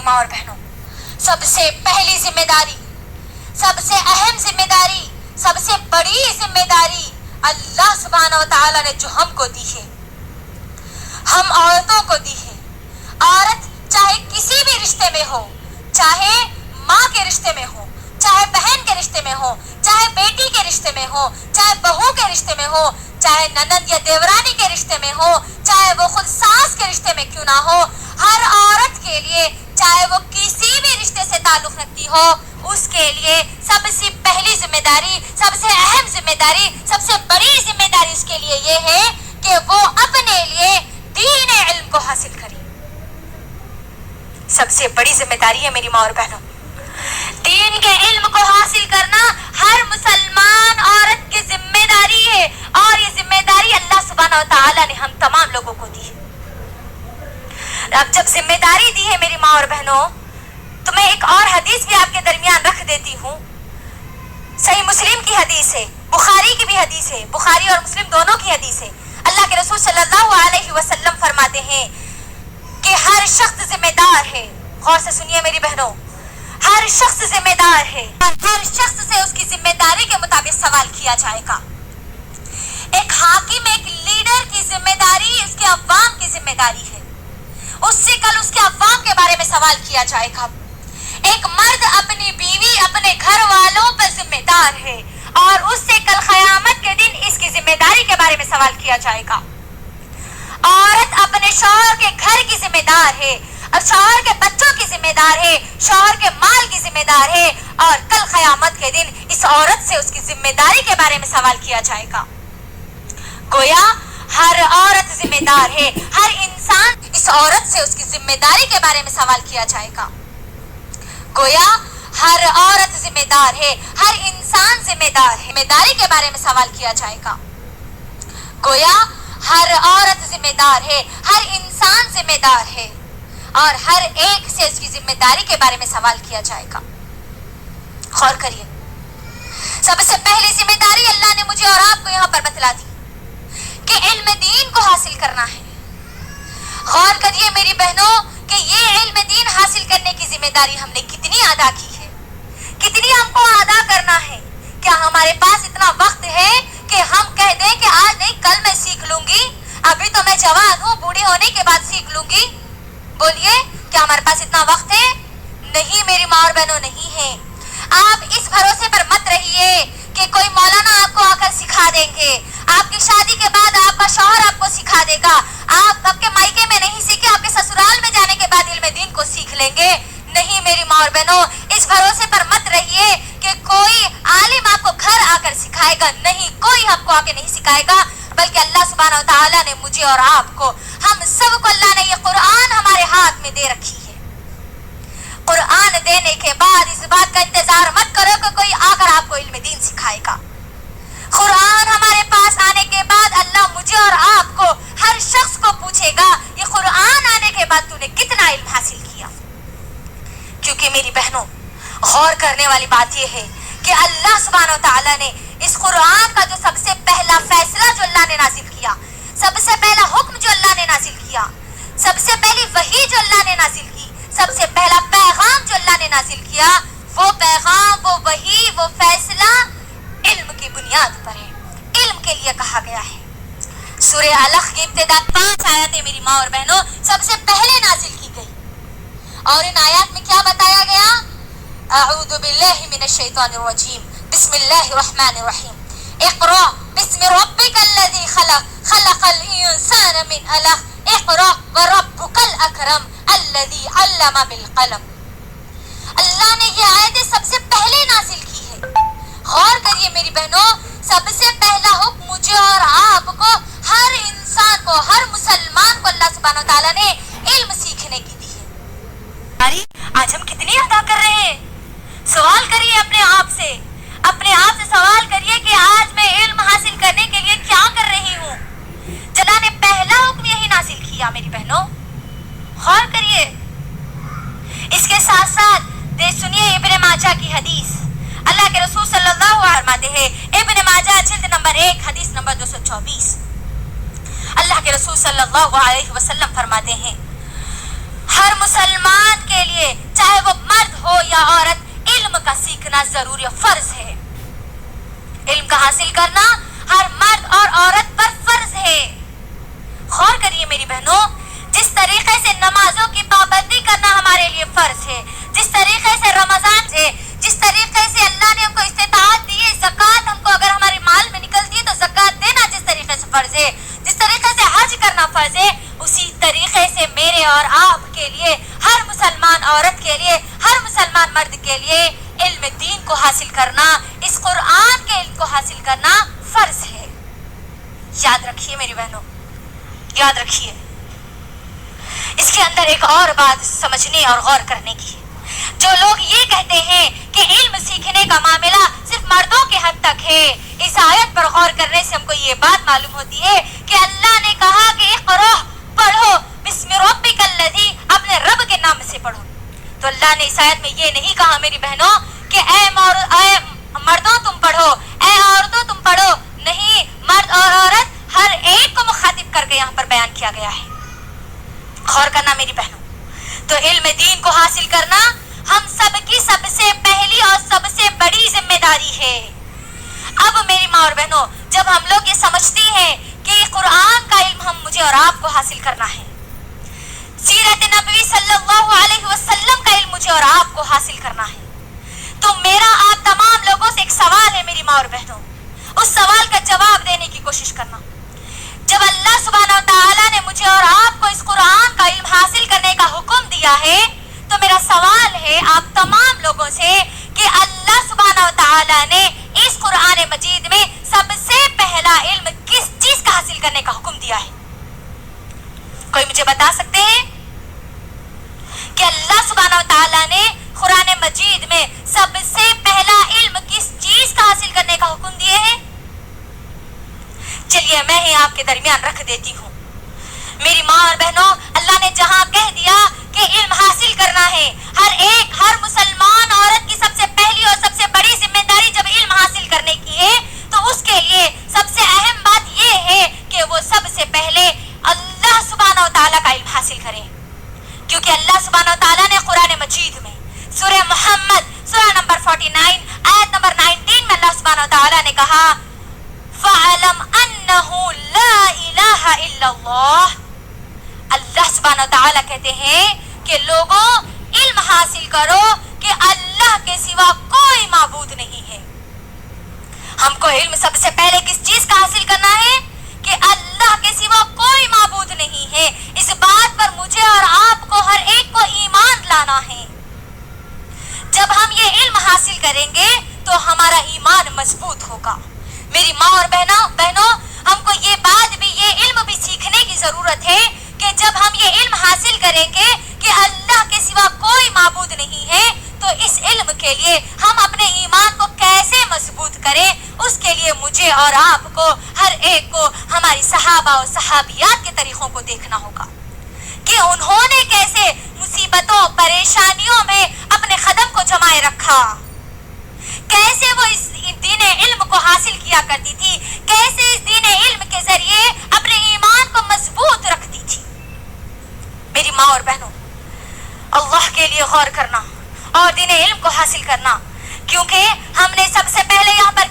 ماں اور بہنوں، سب سے پہلی ذمہ داری، سب سے اہم ذمہ داری، سب سے بڑی ذمہ داری اللہ سبحانہ و تعالیٰ نے جو ہم کو دی ہے، ہم عورتوں کو دی ہے۔ عورت چاہے کسی بھی رشتے میں ہو، چاہے ماں کے رشتے میں ہو، چاہے بہن کے رشتے میں ہو، چاہے بیٹی کے رشتے میں ہو، چاہے بہو کے رشتے میں ہو، چاہے نند یا دیورانی کے رشتے میں ہو، چاہے وہ خود ساس کے رشتے میں کیوں نہ ہو، ہر عورت کے لیے چاہے وہ کسی بھی رشتے سے تعلق رکھتی ہو، اس کے لیے سب سے پہلی ذمہ داری، سب سے اہم ذمہ داری، سب سے بڑی ذمہ داری اس کے لیے یہ ہے کہ وہ اپنے لیے دین علم کو حاصل کرے۔ سب سے بڑی ذمہ داری ہے میری ماں اور بہنوں، دین کے علم کو حاصل کرنا ہر مسلمان عورت کی ذمہ داری ہے، اور یہ ذمہ داری اللہ سبحانہ و تعالیٰ نے ہم تمام لوگوں کو دی ہے۔ اب جب ذمہ داری دی ہے میری ماں اور بہنوں، تو میں ایک اور حدیث بھی آپ کے درمیان رکھ دیتی ہوں۔ صحیح مسلم کی حدیث ہے، بخاری کی بھی حدیث ہے، بخاری اور مسلم دونوں کی حدیث ہے۔ اللہ کے رسول صلی اللہ علیہ وسلم فرماتے ہیں کہ ہر شخص ذمہ دار ہے، غور سے سنیے میری بہنوں، ہر شخص ذمہ دار ہے، ہر شخص سے اس کی ذمہ داری کے مطابق سوال کیا جائے گا۔ ایک حاکم، ایک لیڈر کی ذمہ داری اس کے عوام کی ذمہ داری ہے، اس سے کل اس کے عوام کے بارے میں سوال کیا جائے گا۔ ایک مرد اپنی بیوی، اپنے گھر والوں پر ذمہ دار ہے، اور اس سے کل قیامت کے دن اس کی ذمہ داری کے بارے میں سوال کیا جائے گا۔ عورت اپنے شوہر کے گھر کی ذمہ دار ہے، اور شوہر کے بچوں کی ذمہ دار ہے، شوہر کے مال کی ذمہ دار ہے، اور کل قیامت کے دن اس عورت سے اس کی ذمہ داری کے بارے میں سوال کیا جائے گا۔ گویا ہر عورت ذمہ دار ہے، ہر انسان اس عورت سے اس کی ذمہ داری کے بارے میں سوال کیا جائے گا۔ گویا ہر عورت ذمہ دار ہے، ہر انسان ذمہ دار ہے، ذمہ داری کے بارے میں سوال کیا جائے گا۔ گویا ہر عورت ذمہ دار ہے، ہر انسان ذمہ دار ہے، اور ہر ایک سے اس کی ذمہ داری کے بارے میں سوال کیا جائے گا۔ غور کریے، سب سے پہلی ذمہ داری اللہ نے مجھے اور آپ کو یہاں پر بتلا دی کہ علم دین کو حاصل کرنا ہے۔ غور کریے میری بہنوں کہ یہ علم دین حاصل کرنے کی ذمہ داری ہم نے کتنی ادا کی ہے، کتنی ہم کو ادا کرنا ہے۔ کیا ہمارے پاس اتنا وقت ہے کہ ہم کہہ دیں کہ آج نہیں کل میں سیکھ لوں گی، ابھی تو میں جوان ہوں، بوڑھی ہونے کے بعد سیکھ لوں گی؟ بولیے، کیا ہمارے پاس اتنا وقت ہے؟ نہیں میری ماں اور بہنوں، نہیں ہے۔ آپ اس بھروسے پر مت رہیے کہ کوئی مولانا آپ کو آ کر سکھا دیں گے، آپ کی شادی کے بعد آپ کا شوہر آپ کو سکھا دے گا، آپ کے مائکے میں نہیں سیکھے، آپ کے سسرال میں جانے کے بعد علم دین کو سیکھ لیں گے۔ نہیں میری ماں اور بہنوں، اس بھروسے پر مت رہیے کہ کوئی عالم آپ کو گھر آ کر سکھائے گا، نہیں، کوئی آپ کو آ کے نہیں سکھائے گا، بلکہ اللہ سبحانہ و تعالیٰ نے مجھے اور آپ کو، ہم سب کو اللہ نے یہ قرآن ہمارے ہاتھ میں دے رکھی ہے۔ قرآن دینے کے بعد اس بات کا انتظار مت کرو کہ کوئی آ کر آپ کو علم دین سکھائے گا۔ قرآن ہمارے پاس آنے کے بعد اللہ مجھے اور آپ کو، ہر شخص کو پوچھے گا، یہ قرآن آنے کے بعد تو نے کتنا علم حاصل کیا؟ کیونکہ میری بہنوں، غور کرنے والی بات یہ ہے کہ اللہ سبحانہ و تعالیٰ نے اس قرآن کا جو سب سے پہلا فیصلہ جو اللہ نے نازل کیا، سب سے پہلا حکم جو اللہ نے نازل کیا، سب سے پہلی وحی جو اللہ نے نازل کی، سب سے پہلا پیغام جو اللہ نے نازل کیا، وہ پیغام، وہ وحی، وہ فیصلہ علم کی بنیاد پر ہے، علم کے لیے کہا گیا ہے۔ سورہ علق کی ابتدا 5 آیاتیں میری ماں اور بہنوں سب سے پہلے نازل کی گئی، اور ان آیات میں کیا بتایا گیا؟ اعوذ باللہ من الشیطان الرجیم، بسم اللہ الرحمن الرحیم، اقرأ بسم ربک الذی خلق، خلق الانسان من علق، اقرأ وربک الاکرم الذی علم بالقلم۔ اللہ نے یہ آیتیں سب سے پہلے نازل کی ہے۔ غور کریے میری بہنوں، سب سے پہلا حکم مجھے اور آپ کو، ہر انسان کو، ہر مسلمان کو اللہ سبحانہ وتعالیٰ نے علم سیکھنے کی دی ہے۔ آج ہم کتنی ادا کر رہے ہیں؟ سوال کریے اپنے آپ سے، اپنے آپ سے سوال کریے کہ آج میں علم حاصل کرنے کے لیے کیا کر رہی ہوں؟ اللہ نے پہلا حکم یہی نازل کیا میری بہنوں، غور کریے۔ اس کے ساتھ ساتھ سنیے ابن ماجہ کی حدیث، اللہ کے رسول صلی اللہ علیہ وسلم فرماتے ہیں، ابن ماجہ جلد نمبر 1 حدیث نمبر 224، اللہ کے رسول صلی اللہ علیہ وسلم فرماتے ہیں، ہر مسلمان کے لیے چاہے وہ مرد ہو یا عورت علم کا سیکھنا ضروری فرض ہے. علم کا حاصل کرنا ہر مرد اور عورت پر فرض ہے. غور کریے میری بہنوں، جس طریقے سے نمازوں کی پابندی کرنا ہمارے لیے فرض ہے، جس طریقے سے رمضان سے، جس طریقے سے اللہ نے ہم کو استطاعت دی ہے، زکوٰۃ ہم کو اگر ہمارے مال میں نکلتی ہے تو زکوٰۃ دینا جس طریقے سے فرض ہے، جس طریقے سے حج کرنا فرض ہے، اسی طریقے سے میرے اور آپ کے لیے، ہر مسلمان عورت کے لیے، ہر مسلمان مرد کے لیے علم دین کو حاصل کرنا، اس قرآن کے علم کو حاصل کرنا فرض ہے. یاد رکھیے میری بہنوں، یاد رکھیے. اس کے اندر ایک اور بات سمجھنے اور غور کرنے کی ہے. جو لوگ یہ کہتے ہیں کہ علم سیکھنے کا معاملہ صرف مردوں کے حد تک ہے، اس آیت پر غور کرنے سے ہم کو یہ بات معلوم ہوتی ہے کہ اللہ نے کہا کہ اقرأ، پڑھو، بسم ربک الذی، اپنے رب کے نام سے پڑھو. تو اللہ نے اس آیت میں یہ نہیں کہا میری بہنوں کہ اے مردوں تم پڑھو، اے عورتوں تم پڑھو. نہیں، مرد اور عورت ہر ایک کو مخاطب کر کے یہاں پر بیان کیا گیا ہے. غور کرنا میری بہنوں. تو علم دین کو حاصل کرنا ہم سب کی سب سے پہلی اور سب سے بڑی ذمہ داری ہے. اب میری ماں اور بہنوں، جب ہم لوگ یہ سمجھتی ہیں کہ قرآن کا علم مجھے اور آپ کو حاصل کرنا ہے، سیرت نبوی صلی اللہ علیہ وسلم کا علم مجھے اور آپ کو حاصل کرنا ہے، تو میرا آپ تمام لوگوں سے ایک سوال ہے میری ماں اور بہنوں. اس سوال کا جواب دینے کی کوشش کرنا. جب اللہ سبحانہ و تعالیٰ نے مجھے اور آپ کو اس قرآن کا علم حاصل کرنے کا حکم دیا ہے، تو میرا سوال ہے آپ تمام لوگوں سے کہ اللہ سبحانہ و تعالیٰ نے اس قرآن مجید میں سب سے پہلا علم کس چیز کا حاصل کرنے کا حکم دیا ہے؟ کوئی مجھے بتا سکتے ہیں کہ اللہ سبحانہ و تعالیٰ نے قرآن مجید میں سب سے پہلا علم کس چیز کا حاصل کرنے کا حکم دیے ہیں؟ چلیے میں ہی آپ کے درمیان رکھ دیتی ہوں. میری ماں اور بہنوں، اللہ نے جہاں کہہ دیا کہ علم حاصل کرنا ہے، ہر مسلمان عورت کی سب سے پہلی اور سب سے بڑی ذمہ داری جب علم حاصل کرنے کی ہے، تو اس کے لیے سب سے اہم بات یہ ہے کہ وہ سب سے پہلے اللہ سبحانہ و تعالیٰ کا علم حاصل کرے. کیونکہ اللہ سبحانہ و تعالیٰ نے قرآن مجید میں سورہ محمد سورہ نمبر 49 آیت نمبر 19 میں اللہ سبحانہ و تعالیٰ نے کہا فَعَلَمْ أَنَّهُ لَا إِلَهَ إِلَّا اللَّهُ. اللہ سبحانہ و تعالیٰ کہتے ہیں کہ لوگوں علم حاصل کرو کہ اللہ کے سوا کوئی معبود نہیں ہے. ہم کو علم سب سے پہلے کس چیز کا حاصل کرنا ہے؟ کہ اللہ کے سوا کوئی معبود نہیں ہے. اس بات پر مجھے اور آپ کو، ہر ایک کو ایمان لانا ہے. جب ہم یہ علم حاصل کریں گے تو ہمارا ایمان مضبوط ہوگا. میری ماں اور بہنوں، ہم کو یہ بات بھی، یہ علم بھی سیکھنے کی ضرورت ہے کہ جب ہم یہ علم حاصل کریں گے کہ اللہ کے سوا کوئی معبود نہیں ہے، تو اس علم کے لیے ہم اپنے ایمان کو کیسے مضبوط کریں، اس کے لیے مجھے اور آپ کو، ہر ایک کو، ہماری صحابہ اور صحابیات کے طریقوں کو دیکھنا ہوگا کہ انہوں نے کیسے مصیبتوں، پریشانیوں میں اپنے قدم کو جمائے رکھا، کیسے وہ اس دین علم کو حاصل کیا کرتی تھی، کیسے اس دین علم کے ذریعے اپنے ایمان کو مضبوط رکھتی تھی. میری ماں اور بہنوں، اللہ کے لیے غور کرنا اور دین علم کو حاصل کرنا، کیونکہ ہم نے سب سے پہلے یہاں پر